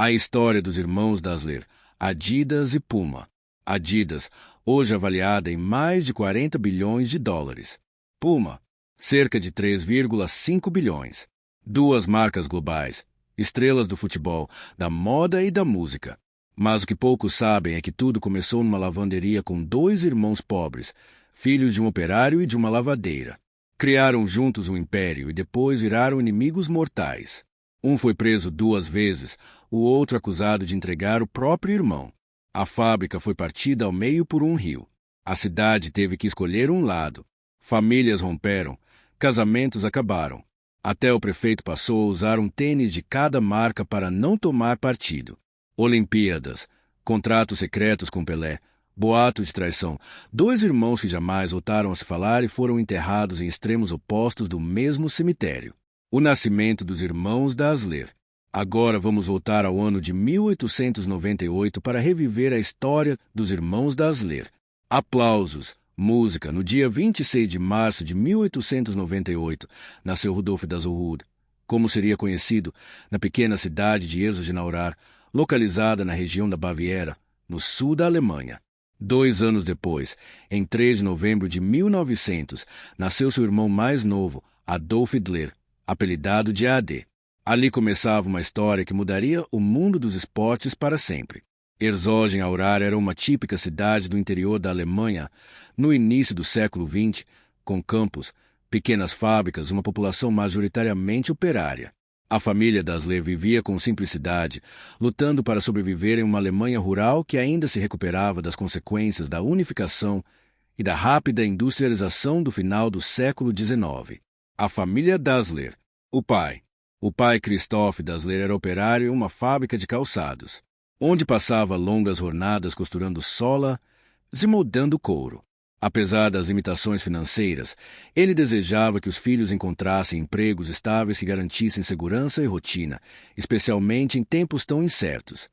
A história dos irmãos Dassler, Adidas e Puma. Adidas, hoje avaliada em mais de 40 bilhões de dólares. Puma, cerca de 3,5 bilhões. Duas marcas globais, estrelas do futebol, da moda e da música. Mas o que poucos sabem é que tudo começou numa lavanderia com dois irmãos pobres, filhos de um operário e de uma lavadeira. Criaram juntos um império e depois viraram inimigos mortais. Um foi preso 2 vezes, o outro acusado de entregar o próprio irmão. A fábrica foi partida ao meio por um rio. A cidade teve que escolher um lado. Famílias romperam, casamentos acabaram. Até o prefeito passou a usar um tênis de cada marca para não tomar partido. Olimpíadas, contratos secretos com Pelé, boato de traição. 2 irmãos que jamais voltaram a se falar e foram enterrados em extremos opostos do mesmo cemitério. O nascimento dos irmãos Dassler. Agora vamos voltar ao ano de 1898 para reviver a história dos irmãos Dassler. Aplausos, música. No dia 26 de março de 1898, nasceu Rudolf Dassler, como seria conhecido, na pequena cidade de Eisenach, localizada na região da Baviera, no sul da Alemanha. 2 anos depois, em 3 de novembro de 1900, nasceu seu irmão mais novo, Adolf Hitler, apelidado de AD. Ali começava uma história que mudaria o mundo dos esportes para sempre. Herzogenaurach era uma típica cidade do interior da Alemanha no início do século XX, com campos, pequenas fábricas e uma população majoritariamente operária. A família Dassler vivia com simplicidade, lutando para sobreviver em uma Alemanha rural que ainda se recuperava das consequências da unificação e da rápida industrialização do final do século XIX. A família Dassler. O pai Christoph Dassler era operário em uma fábrica de calçados, onde passava longas jornadas costurando solas e moldando couro. Apesar das limitações financeiras, ele desejava que os filhos encontrassem empregos estáveis que garantissem segurança e rotina, especialmente em tempos tão incertos.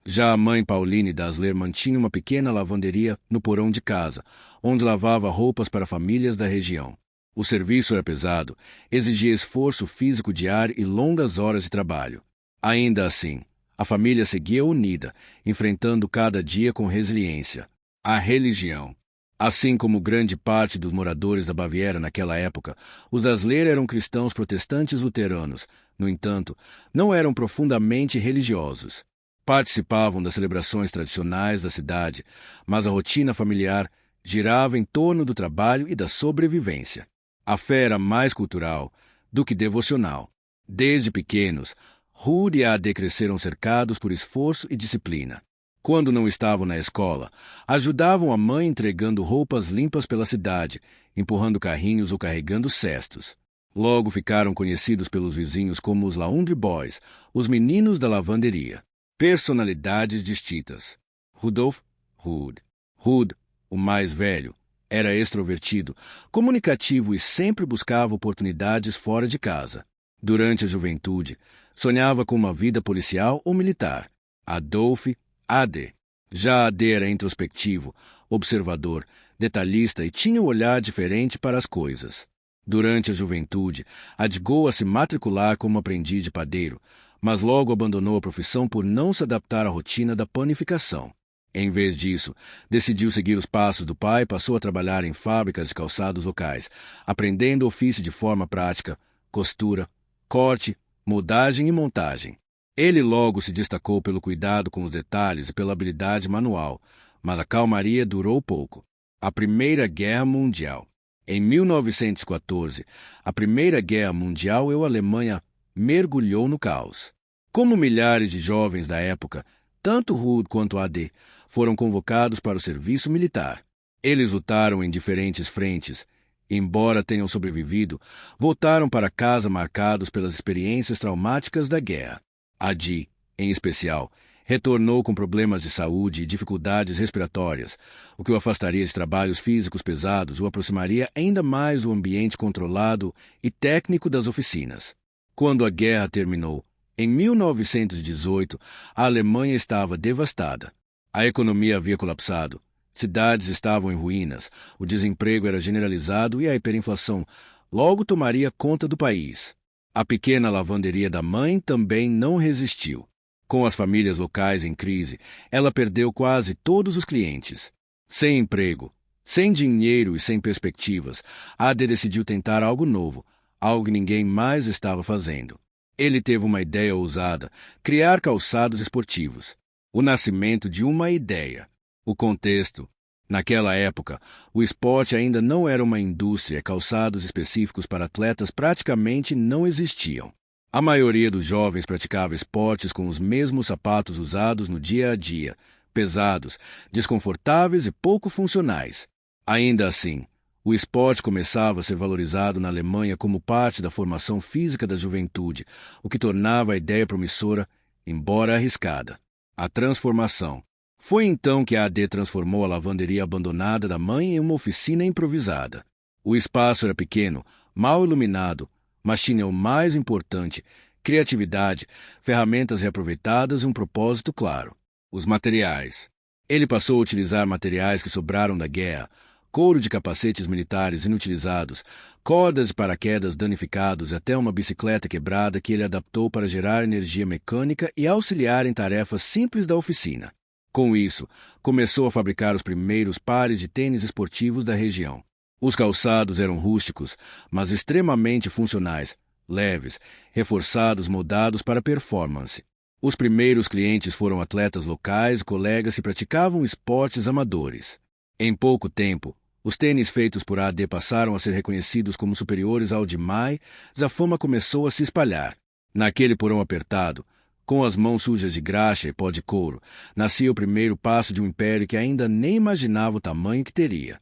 Já a mãe Pauline Dassler mantinha uma pequena lavanderia no porão de casa, onde lavava roupas para famílias da região. O serviço era pesado, exigia esforço físico diário e longas horas de trabalho. Ainda assim, a família seguia unida, enfrentando cada dia com resiliência. A religião. Assim como grande parte dos moradores da Baviera naquela época, os Dassler eram cristãos protestantes luteranos. No entanto, não eram profundamente religiosos. Participavam das celebrações tradicionais da cidade, mas a rotina familiar girava em torno do trabalho e da sobrevivência. A fé era mais cultural do que devocional. Desde pequenos, Ruth e Ade cresceram cercados por esforço e disciplina. Quando não estavam na escola, ajudavam a mãe entregando roupas limpas pela cidade, empurrando carrinhos ou carregando cestos. Logo ficaram conhecidos pelos vizinhos como os Laundry Boys, os meninos da lavanderia. Personalidades distintas. Rudolf, Rude, o mais velho, era extrovertido, comunicativo e sempre buscava oportunidades fora de casa. Durante a juventude, sonhava com uma vida policial ou militar. Adolf, AD. Já AD era introspectivo, observador, detalhista e tinha um olhar diferente para as coisas. Durante a juventude, adigou a se matricular como aprendiz de padeiro, mas logo abandonou a profissão por não se adaptar à rotina da panificação. Em vez disso, decidiu seguir os passos do pai e passou a trabalhar em fábricas de calçados locais, aprendendo ofício de forma prática, costura, corte, moldagem e montagem. Ele logo se destacou pelo cuidado com os detalhes e pela habilidade manual, mas a calmaria durou pouco. A Primeira Guerra Mundial. Em 1914, a Primeira Guerra Mundial e a Alemanha mergulhou no caos. Como milhares de jovens da época, tanto Ruth quanto AD foram convocados para o serviço militar. Eles lutaram em diferentes frentes. Embora tenham sobrevivido, voltaram para casa marcados pelas experiências traumáticas da guerra. Adi, em especial, retornou com problemas de saúde e dificuldades respiratórias, o que o afastaria de trabalhos físicos pesados e o aproximaria ainda mais do ambiente controlado e técnico das oficinas. Quando a guerra terminou, em 1918, a Alemanha estava devastada. A economia havia colapsado, cidades estavam em ruínas, o desemprego era generalizado e a hiperinflação logo tomaria conta do país. A pequena lavanderia da mãe também não resistiu. Com as famílias locais em crise, ela perdeu quase todos os clientes. Sem emprego, sem dinheiro e sem perspectivas, AD decidiu tentar algo novo, algo que ninguém mais estava fazendo. Ele teve uma ideia ousada: criar calçados esportivos. O nascimento de uma ideia. O contexto. Naquela época, o esporte ainda não era uma indústria, calçados específicos para atletas praticamente não existiam. A maioria dos jovens praticava esportes com os mesmos sapatos usados no dia a dia, pesados, desconfortáveis e pouco funcionais. Ainda assim, o esporte começava a ser valorizado na Alemanha como parte da formação física da juventude, o que tornava a ideia promissora, embora arriscada. A transformação. Foi então que a AD transformou a lavanderia abandonada da mãe em uma oficina improvisada. O espaço era pequeno, mal iluminado, mas tinha o mais importante: criatividade, ferramentas reaproveitadas e um propósito claro. Os materiais. Ele passou a utilizar materiais que sobraram da guerra: couro de capacetes militares inutilizados, cordas de paraquedas danificados e até uma bicicleta quebrada que ele adaptou para gerar energia mecânica e auxiliar em tarefas simples da oficina. Com isso, começou a fabricar os primeiros pares de tênis esportivos da região. Os calçados eram rústicos, mas extremamente funcionais, leves, reforçados, moldados para performance. Os primeiros clientes foram atletas locais e colegas que praticavam esportes amadores. Em pouco tempo, os tênis feitos por AD passaram a ser reconhecidos como superiores ao de Mai, e a fama começou a se espalhar. Naquele porão apertado, com as mãos sujas de graxa e pó de couro, nascia o primeiro passo de um império que ainda nem imaginava o tamanho que teria.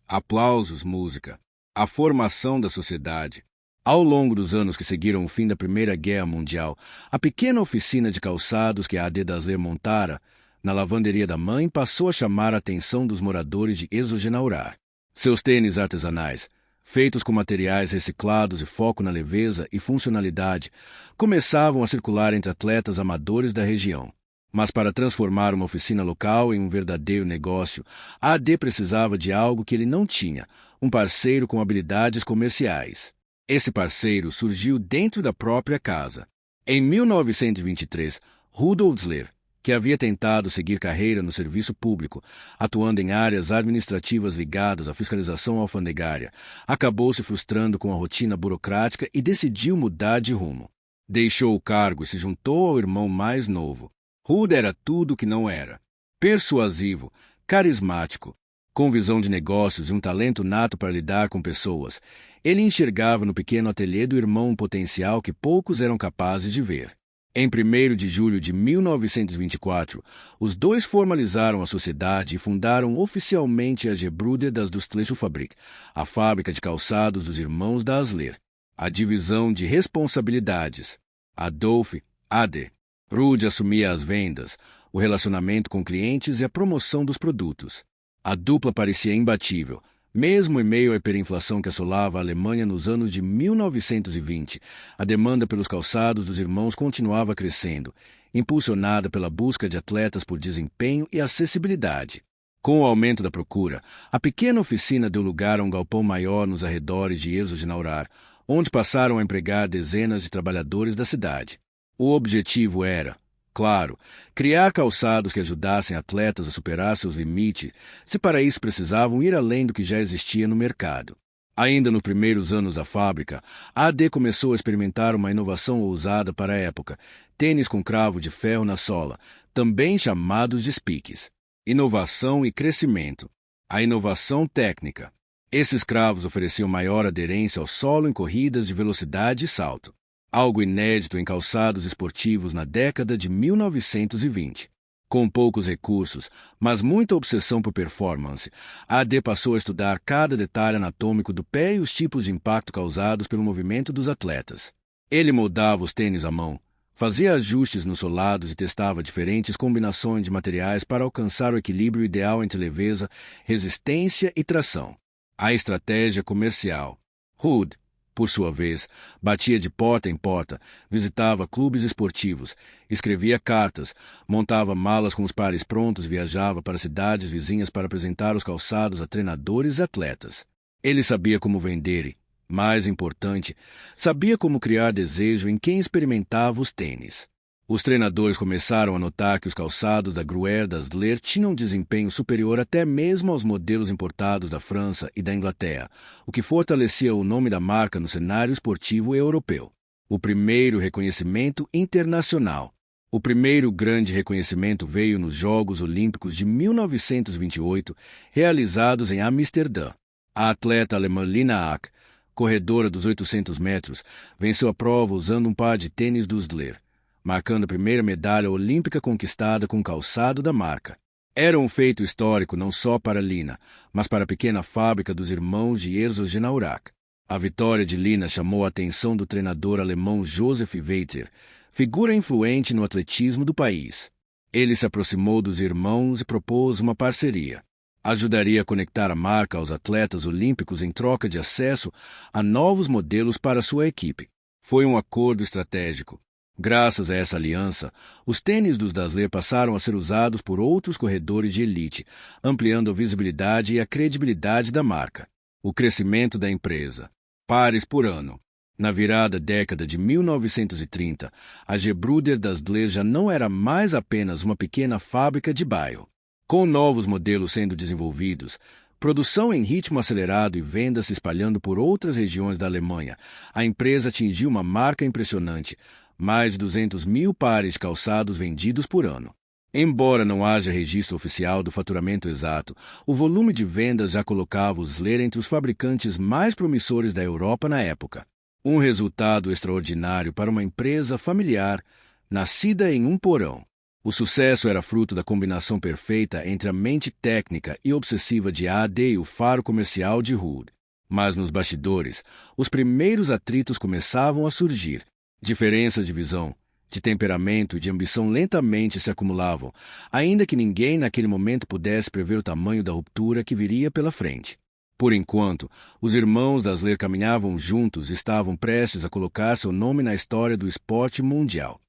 Aplausos, música. A formação da sociedade. Ao longo dos anos que seguiram o fim da Primeira Guerra Mundial, a pequena oficina de calçados que a AD Dassler montara na lavanderia da mãe passou a chamar a atenção dos moradores de Eisenhower. Seus tênis artesanais, feitos com materiais reciclados e foco na leveza e funcionalidade, começavam a circular entre atletas amadores da região. Mas para transformar uma oficina local em um verdadeiro negócio, a AD precisava de algo que ele não tinha: um parceiro com habilidades comerciais. Esse parceiro surgiu dentro da própria casa. Em 1923, Rudolf Dassler, que havia tentado seguir carreira no serviço público, atuando em áreas administrativas ligadas à fiscalização alfandegária, acabou se frustrando com a rotina burocrática e decidiu mudar de rumo. Deixou o cargo e se juntou ao irmão mais novo. Rud era tudo o que não era: persuasivo, carismático, com visão de negócios e um talento nato para lidar com pessoas. Ele enxergava no pequeno ateliê do irmão um potencial que poucos eram capazes de ver. Em 1º de julho de 1924, os dois formalizaram a sociedade e fundaram oficialmente a Gebruder das Dutzleschfabrik, a fábrica de calçados dos irmãos Dassler. A divisão de responsabilidades. Adolf, AD. Rud assumia as vendas, o relacionamento com clientes e a promoção dos produtos. A dupla parecia imbatível, mesmo em meio à hiperinflação que assolava a Alemanha nos anos de 1920. A demanda pelos calçados dos irmãos continuava crescendo, impulsionada pela busca de atletas por desempenho e acessibilidade. Com o aumento da procura, a pequena oficina deu lugar a um galpão maior nos arredores de Eisenhower, onde passaram a empregar dezenas de trabalhadores da cidade. O objetivo era, claro, criar calçados que ajudassem atletas a superar seus limites, se para isso precisavam ir além do que já existia no mercado. Ainda nos primeiros anos da fábrica, a AD começou a experimentar uma inovação ousada para a época: tênis com cravo de ferro na sola, também chamados de spiques. Inovação e crescimento. A inovação técnica. Esses cravos ofereciam maior aderência ao solo em corridas de velocidade e salto, algo inédito em calçados esportivos na década de 1920. Com poucos recursos, mas muita obsessão por performance, a AD passou a estudar cada detalhe anatômico do pé e os tipos de impacto causados pelo movimento dos atletas. Ele moldava os tênis à mão, fazia ajustes nos solados e testava diferentes combinações de materiais para alcançar o equilíbrio ideal entre leveza, resistência e tração. A estratégia comercial. Rud, por sua vez, batia de porta em porta, visitava clubes esportivos, escrevia cartas, montava malas com os pares prontos e viajava para cidades vizinhas para apresentar os calçados a treinadores e atletas. Ele sabia como vender e, mais importante, sabia como criar desejo em quem experimentava os tênis. Os treinadores começaram a notar que os calçados da Gruer Dazzler tinham desempenho superior até mesmo aos modelos importados da França e da Inglaterra, o que fortalecia o nome da marca no cenário esportivo europeu. O primeiro reconhecimento internacional. O primeiro grande reconhecimento veio nos Jogos Olímpicos de 1928, realizados em Amsterdã. A atleta alemã Lina Ack, corredora dos 800 metros, venceu a prova usando um par de tênis Dazzler, marcando a primeira medalha olímpica conquistada com o calçado da marca. Era um feito histórico não só para Lina, mas para a pequena fábrica dos irmãos de Herzogenaurach. A vitória de Lina chamou a atenção do treinador alemão Josef Weiter, figura influente no atletismo do país. Ele se aproximou dos irmãos e propôs uma parceria. Ajudaria a conectar a marca aos atletas olímpicos em troca de acesso a novos modelos para sua equipe. Foi um acordo estratégico. Graças a essa aliança, os tênis dos Dazzler passaram a ser usados por outros corredores de elite, ampliando a visibilidade e a credibilidade da marca. O crescimento da empresa. Pares por ano. Na virada década de 1930, a Gebruder Dazzler já não era mais apenas uma pequena fábrica de bairro. Com novos modelos sendo desenvolvidos, produção em ritmo acelerado e vendas se espalhando por outras regiões da Alemanha, a empresa atingiu uma marca impressionante, mais de 200 mil pares de calçados vendidos por ano. Embora não haja registro oficial do faturamento exato, o volume de vendas já colocava os Dazzler entre os fabricantes mais promissores da Europa na época. Um resultado extraordinário para uma empresa familiar, nascida em um porão. O sucesso era fruto da combinação perfeita entre a mente técnica e obsessiva de AD e o faro comercial de Ruud. Mas nos bastidores, os primeiros atritos começavam a surgir. Diferenças de visão, de temperamento e de ambição lentamente se acumulavam, ainda que ninguém naquele momento pudesse prever o tamanho da ruptura que viria pela frente. Por enquanto, os irmãos Dazzler caminhavam juntos e estavam prestes a colocar seu nome na história do esporte mundial.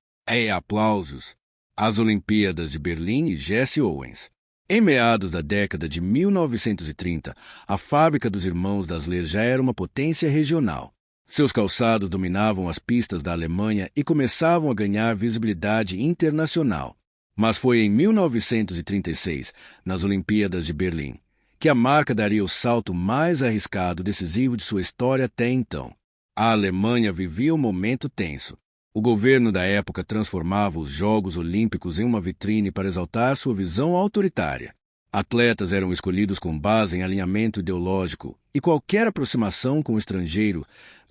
Aplausos! As Olimpíadas de Berlim e Jesse Owens. Em meados da década de 1930, a fábrica dos irmãos Dazzler já era uma potência regional. Seus calçados dominavam as pistas da Alemanha e começavam a ganhar visibilidade internacional. Mas foi em 1936, nas Olimpíadas de Berlim, que a marca daria o salto mais arriscado e decisivo de sua história até então. A Alemanha vivia um momento tenso. O governo da época transformava os Jogos Olímpicos em uma vitrine para exaltar sua visão autoritária. Atletas eram escolhidos com base em alinhamento ideológico e qualquer aproximação com o estrangeiro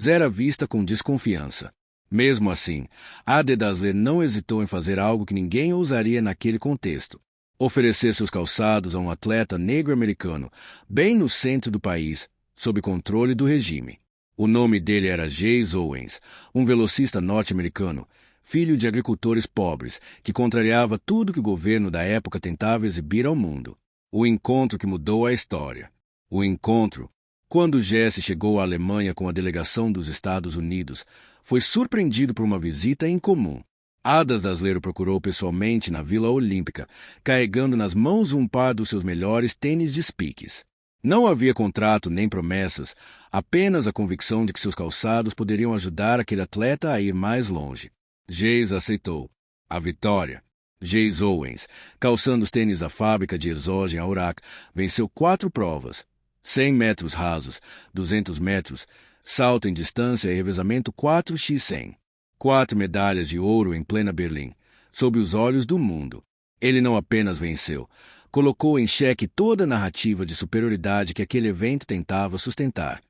era vista com desconfiança. Mesmo assim, a Dazzler não hesitou em fazer algo que ninguém ousaria naquele contexto: oferecer seus calçados a um atleta negro-americano, bem no centro do país, sob controle do regime. O nome dele era Jesse Owens, um velocista norte-americano, filho de agricultores pobres, que contrariava tudo que o governo da época tentava exibir ao mundo. O encontro que mudou a história. O encontro, quando Jesse chegou à Alemanha com a delegação dos Estados Unidos, foi surpreendido por uma visita incomum. Ada Dazzler o procurou pessoalmente na Vila Olímpica, carregando nas mãos um par dos seus melhores tênis de Spiques. Não havia contrato nem promessas, apenas a convicção de que seus calçados poderiam ajudar aquele atleta a ir mais longe. Jesse aceitou. A vitória. Jesse Owens, calçando os tênis da fábrica de Herzogenaurach, venceu 4 provas: 100 metros rasos, 200 metros, salto em distância e revezamento 4x100. 4 medalhas de ouro em plena Berlim, sob os olhos do mundo. Ele não apenas venceu, colocou em xeque toda a narrativa de superioridade que aquele evento tentava sustentar.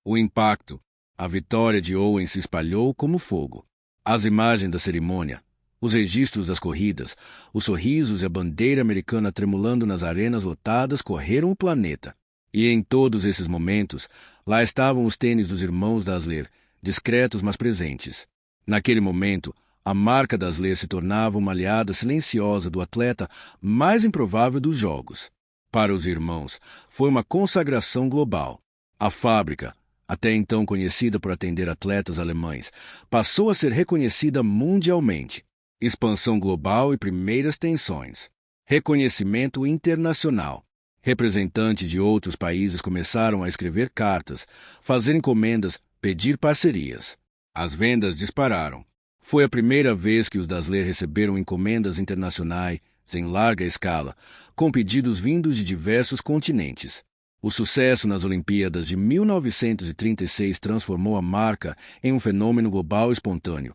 O impacto. A vitória de Owens se espalhou como fogo. As imagens da cerimônia, os registros das corridas, os sorrisos e a bandeira americana tremulando nas arenas lotadas correram o planeta. E em todos esses momentos, lá estavam os tênis dos irmãos Dazzler, discretos mas presentes. Naquele momento, a marca Dazzler se tornava uma aliada silenciosa do atleta mais improvável dos Jogos. Para os irmãos, foi uma consagração global. A fábrica, até então conhecida por atender atletas alemães, passou a ser reconhecida mundialmente. Expansão global e primeiras tensões. Reconhecimento internacional. Representantes de outros países começaram a escrever cartas, fazer encomendas, pedir parcerias. As vendas dispararam. Foi a primeira vez que os Dassler receberam encomendas internacionais em larga escala, com pedidos vindos de diversos continentes. O sucesso nas Olimpíadas de 1936 transformou a marca em um fenômeno global espontâneo,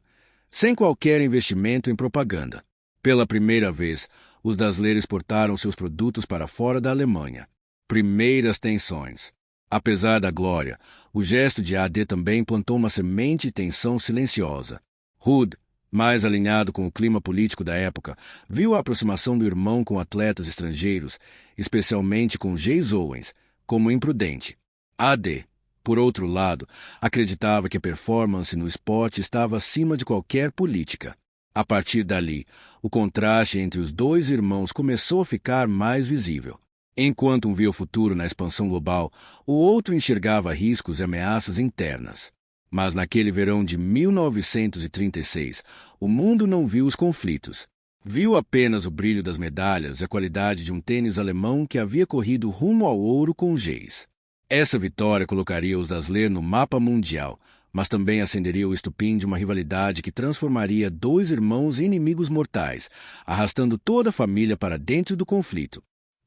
sem qualquer investimento em propaganda. Pela primeira vez, os Dassler exportaram seus produtos para fora da Alemanha. Primeiras tensões. Apesar da glória, o gesto de AD também plantou uma semente de tensão silenciosa. Hood, mais alinhado com o clima político da época, viu a aproximação do irmão com atletas estrangeiros, especialmente com Jesse Owens, como imprudente. AD, por outro lado, acreditava que a performance no esporte estava acima de qualquer política. A partir dali, o contraste entre os dois irmãos começou a ficar mais visível. Enquanto um via o futuro na expansão global, o outro enxergava riscos e ameaças internas. Mas naquele verão de 1936, o mundo não viu os conflitos. Viu apenas o brilho das medalhas e a qualidade de um tênis alemão que havia corrido rumo ao ouro com Jesse. Essa vitória colocaria os Dassler no mapa mundial, mas também acenderia o estupim de uma rivalidade que transformaria dois irmãos em inimigos mortais, arrastando toda a família para dentro do conflito.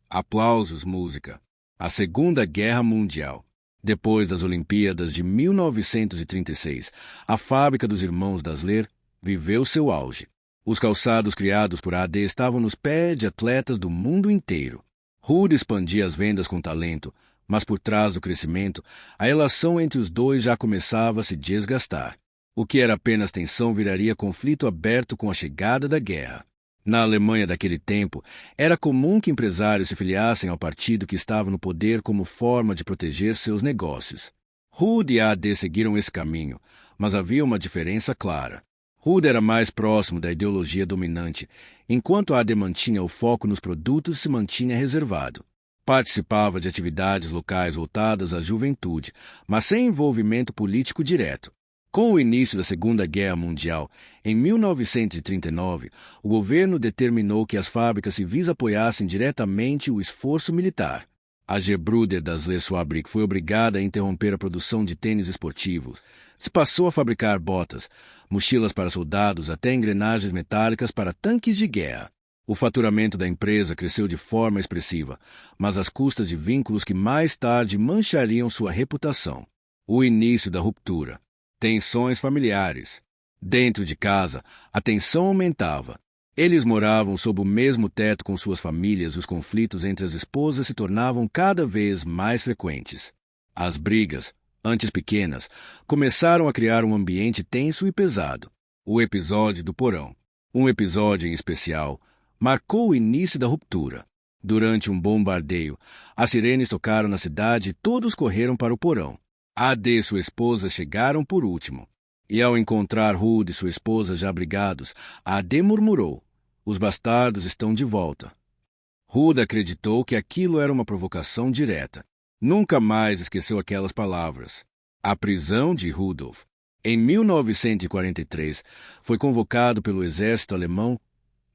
Aplausos, música. A Segunda Guerra Mundial. Depois das Olimpíadas de 1936, a fábrica dos irmãos Dassler viveu seu auge. Os calçados criados por AD estavam nos pés de atletas do mundo inteiro. Hood expandia as vendas com talento, mas por trás do crescimento, a relação entre os dois já começava a se desgastar. O que era apenas tensão viraria conflito aberto com a chegada da guerra. Na Alemanha daquele tempo, era comum que empresários se filiassem ao partido que estava no poder como forma de proteger seus negócios. Hood e AD seguiram esse caminho, mas havia uma diferença clara. Hood era mais próximo da ideologia dominante, enquanto AD mantinha o foco nos produtos e se mantinha reservado. Participava de atividades locais voltadas à juventude, mas sem envolvimento político direto. Com o início da Segunda Guerra Mundial, em 1939, o governo determinou que as fábricas civis apoiassem diretamente o esforço militar. A Gebruder Dassler Fabrik foi obrigada a interromper a produção de tênis esportivos. Se passou a fabricar botas, mochilas para soldados até engrenagens metálicas para tanques de guerra. O faturamento da empresa cresceu de forma expressiva, mas às custas de vínculos que mais tarde manchariam sua reputação. O início da ruptura. Tensões familiares. Dentro de casa, a tensão aumentava. Eles moravam sob o mesmo teto com suas famílias e os conflitos entre as esposas se tornavam cada vez mais frequentes. As brigas, antes pequenas, começaram a criar um ambiente tenso e pesado. O episódio do porão. Um episódio em especial marcou o início da ruptura. Durante um bombardeio, as sirenes tocaram na cidade e todos correram para o porão. AD e sua esposa chegaram por último. E ao encontrar Hood e sua esposa já abrigados, AD murmurou: "Os bastardos estão de volta." Hood acreditou que aquilo era uma provocação direta. Nunca mais esqueceu aquelas palavras. A prisão de Rudolf. Em 1943, foi convocado pelo exército alemão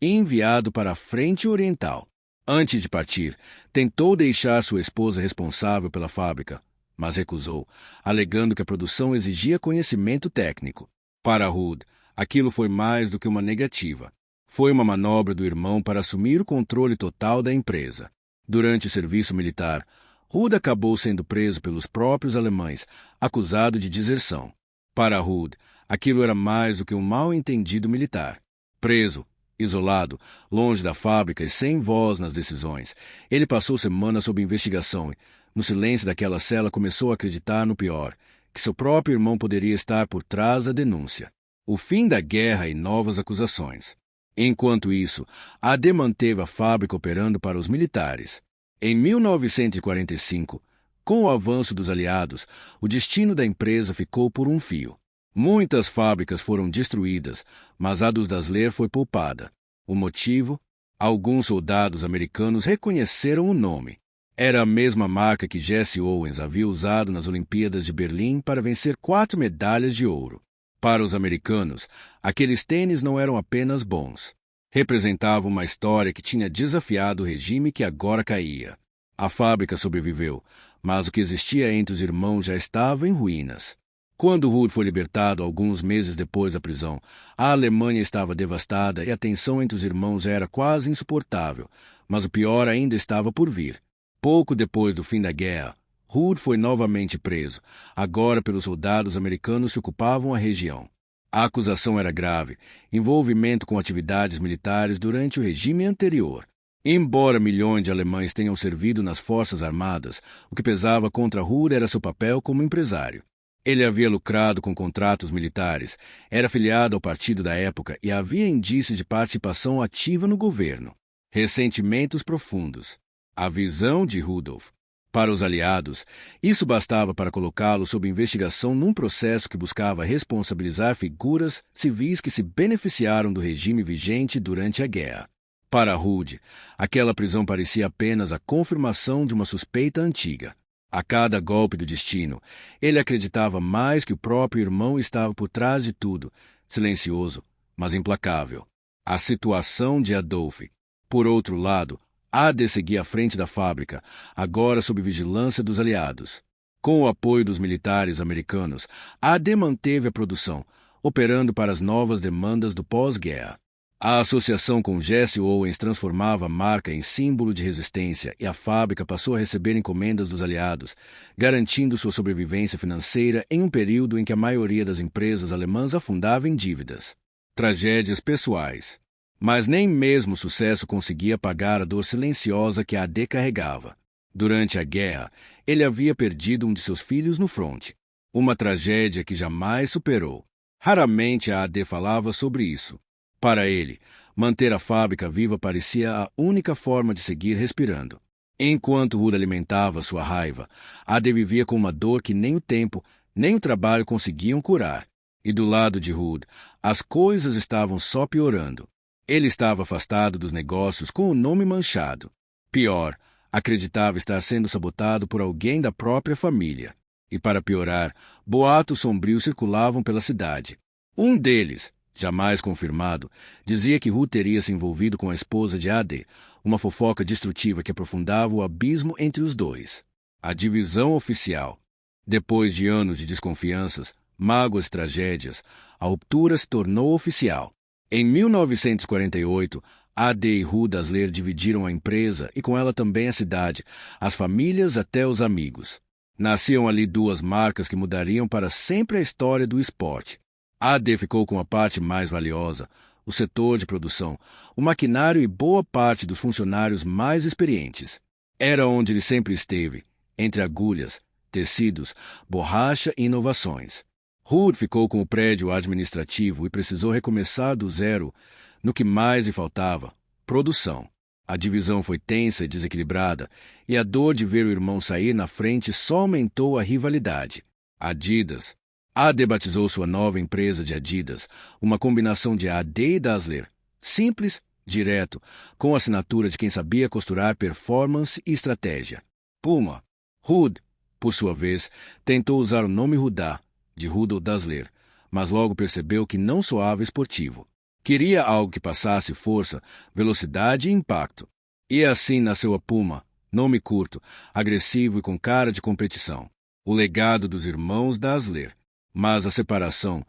e enviado para a Frente Oriental. Antes de partir, tentou deixar sua esposa responsável pela fábrica, mas recusou, alegando que a produção exigia conhecimento técnico. Para Hood, aquilo foi mais do que uma negativa. Foi uma manobra do irmão para assumir o controle total da empresa. Durante o serviço militar, Hood acabou sendo preso pelos próprios alemães, acusado de deserção. Para Hood, aquilo era mais do que um mal-entendido militar. Preso, isolado, longe da fábrica e sem voz nas decisões, ele passou semanas sob investigação e, no silêncio daquela cela, começou a acreditar no pior, que seu próprio irmão poderia estar por trás da denúncia. O fim da guerra e novas acusações. Enquanto isso, AD manteve a fábrica operando para os militares. Em 1945, com o avanço dos aliados, o destino da empresa ficou por um fio. Muitas fábricas foram destruídas, mas a dos Dassler foi poupada. O motivo? Alguns soldados americanos reconheceram o nome. Era a mesma marca que Jesse Owens havia usado nas Olimpíadas de Berlim para vencer 4 medalhas de ouro. Para os americanos, aqueles tênis não eram apenas bons. Representavam uma história que tinha desafiado o regime que agora caía. A fábrica sobreviveu, mas o que existia entre os irmãos já estava em ruínas. Quando Rudd foi libertado alguns meses depois da prisão, a Alemanha estava devastada e a tensão entre os irmãos era quase insuportável, mas o pior ainda estava por vir. Pouco depois do fim da guerra, Rudd foi novamente preso, agora pelos soldados americanos que ocupavam a região. A acusação era grave, envolvimento com atividades militares durante o regime anterior. Embora milhões de alemães tenham servido nas forças armadas, o que pesava contra Rudd era seu papel como empresário. Ele havia lucrado com contratos militares, era filiado ao partido da época e havia indícios de participação ativa no governo. Ressentimentos profundos. A visão de Rudolf. Para os aliados, isso bastava para colocá-lo sob investigação num processo que buscava responsabilizar figuras civis que se beneficiaram do regime vigente durante a guerra. Para Rudd, aquela prisão parecia apenas a confirmação de uma suspeita antiga. A cada golpe do destino, ele acreditava mais que o próprio irmão estava por trás de tudo, silencioso, mas implacável. A situação de Adolf. Por outro lado, AD seguia à frente da fábrica, agora sob vigilância dos aliados. Com o apoio dos militares americanos, AD manteve a produção, operando para as novas demandas do pós-guerra. A associação com Jesse Owens transformava a marca em símbolo de resistência e a fábrica passou a receber encomendas dos aliados, garantindo sua sobrevivência financeira em um período em que a maioria das empresas alemãs afundava em dívidas. Tragédias pessoais. Mas nem mesmo o sucesso conseguia apagar a dor silenciosa que AD carregava. Durante a guerra, ele havia perdido um de seus filhos no fronte. Uma tragédia que jamais superou. Raramente a AD falava sobre isso. Para ele, manter a fábrica viva parecia a única forma de seguir respirando. Enquanto Rudd alimentava sua raiva, AD vivia com uma dor que nem o tempo, nem o trabalho conseguiam curar. E do lado de Rudd, as coisas estavam só piorando. Ele estava afastado dos negócios com o nome manchado. Pior, acreditava estar sendo sabotado por alguém da própria família. E para piorar, boatos sombrios circulavam pela cidade. Um deles, jamais confirmado, dizia que Rudd teria se envolvido com a esposa de AD, uma fofoca destrutiva que aprofundava o abismo entre os dois. A divisão oficial. Depois de anos de desconfianças, mágoas e tragédias, a ruptura se tornou oficial. Em 1948, AD e Rudd Asler dividiram a empresa e com ela também a cidade, as famílias até os amigos. Nasciam ali duas marcas que mudariam para sempre a história do esporte. AD ficou com a parte mais valiosa, o setor de produção, o maquinário e boa parte dos funcionários mais experientes. Era onde ele sempre esteve, entre agulhas, tecidos, borracha e inovações. Rudd ficou com o prédio administrativo e precisou recomeçar do zero no que mais lhe faltava, produção. A divisão foi tensa e desequilibrada, e a dor de ver o irmão sair na frente só aumentou a rivalidade. Adidas. AD batizou sua nova empresa de Adidas, uma combinação de AD e Dassler. Simples, direto, com a assinatura de quem sabia costurar performance e estratégia. Puma. Rudd, por sua vez, tentou usar o nome Rudá, de Rudolf Dassler, mas logo percebeu que não soava esportivo. Queria algo que passasse força, velocidade e impacto. E assim nasceu a Puma, nome curto, agressivo e com cara de competição. O legado dos irmãos Dassler. Mas a separação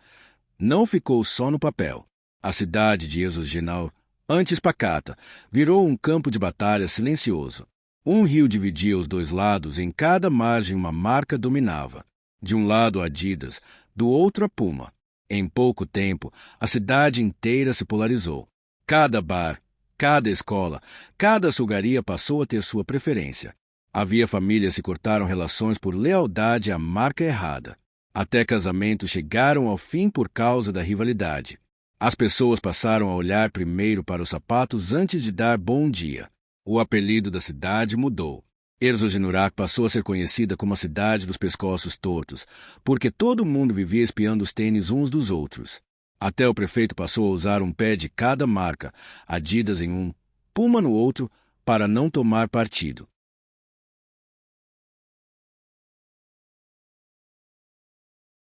não ficou só no papel. A cidade de Eisenach, antes pacata, virou um campo de batalha silencioso. Um rio dividia os dois lados, em cada margem uma marca dominava. De um lado a Adidas, do outro a Puma. Em pouco tempo, a cidade inteira se polarizou. Cada bar, cada escola, cada açougaria passou a ter sua preferência. Havia famílias que cortaram relações por lealdade à marca errada. Até casamentos chegaram ao fim por causa da rivalidade. As pessoas passaram a olhar primeiro para os sapatos antes de dar bom dia. O apelido da cidade mudou. Eisenach passou a ser conhecida como a cidade dos pescoços tortos, porque todo mundo vivia espiando os tênis uns dos outros. Até o prefeito passou a usar um pé de cada marca, Adidas em um, Puma no outro, para não tomar partido.